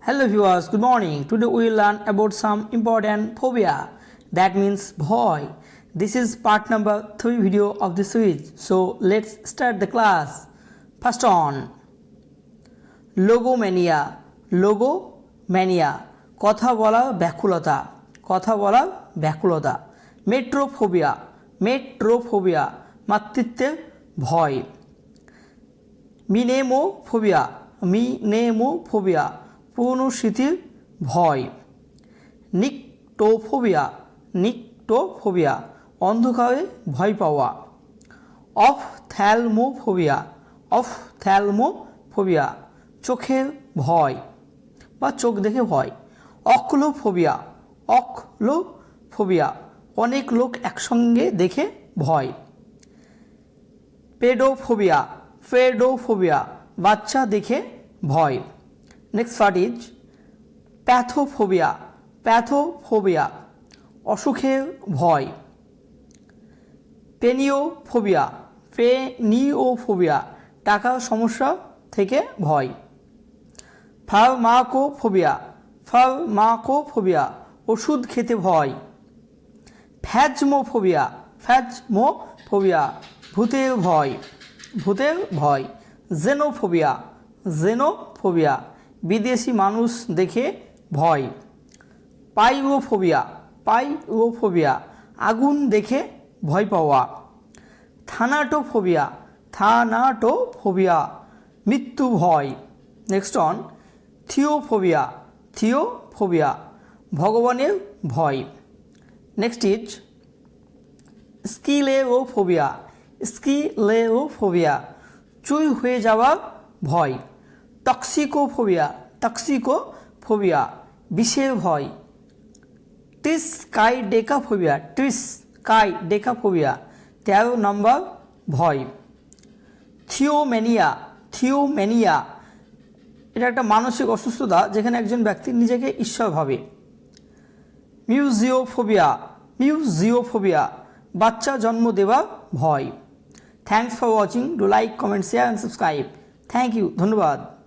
Hello viewers, good morning. Today we will learn about some important phobia. That means bhoy. This is part number 3 video of the series. So let's start the class. First on logomania. Logomania. কথা বলা ব্যাকুলতা। কথা বলা ব্যাকুলতা। মেট্রোফোবিয়া। মেট্রোফোবিয়া মাতৃত্বের ভয়। মিনেমোফোবিয়া। মিনেমোফোবিয়া পুরনো স্মৃতির ভয়। নিকটোফোবিয়া। নিকটোফোবিয়া অন্ধকারে ভয় পাওয়া। অফথ্যালমোফোবিয়া। অফথ্যালমোফোবিয়া চোখের ভয় বা চোখ দেখে ভয়। অক্লোফোবিয়া। অক্লোফোবিয়া অনেক লোক একসঙ্গে দেখে ভয়। পেডোফোবিয়া। পেডোফোবিয়া বাচ্চা দেখে ভয়। Next part is pathophobia. Pathophobia অসুখের ভয়। পেনিওফোবিয়া। পেনিওফোবিয়া টাকার সমস্যা থেকে ভয়। ফার্মাকোফোবিয়া। ফার্মাকোফোবিয়া ওষুধ খেতে ভয়। ফ্যাজমোফোবিয়া। ফ্যাজমোফোবিয়া ভূতের ভয়। ভূতের ভয়। জেনোফোবিয়া। জেনোফোবিয়া বিদেশি মানুষ দেখে ভয়। পাইরোফোবিয়া। পাইরোফোবিয়া আগুন দেখে ভয় পাওয়া। থানাটোফোবিয়া। থানাটোফোবিয়া মৃত্যু ভয়। Next on থিওফোবিয়া। থিওফোবিয়া ভগবানের ভয়। Next is স্কিলেওফোবিয়া। স্কিলেওফোবিয়া চুই হয়ে যাওয়া ভয়। টক্সিকোফোবিয়া। টক্সিকোফোবিয়া বিষের ভয়। ট্রিস্কাইডেকাফোবিয়া। ট্রিস্কাইডেকাফোবিয়া 13 নম্বর ভয়। থিওমেনিয়া। থিওমেনিয়া এটা একটা মানসিক অসুস্থতা যেখানে একজন ব্যক্তি নিজেকে ঈশ্বর ভাবে। মিউজিওফোবিয়া। মিউজিওফোবিয়া বাচ্চা জন্ম দেওয়া ভয়। Thanks for watching. Do like, comment, share and subscribe. Thank you. ধন্যবাদ।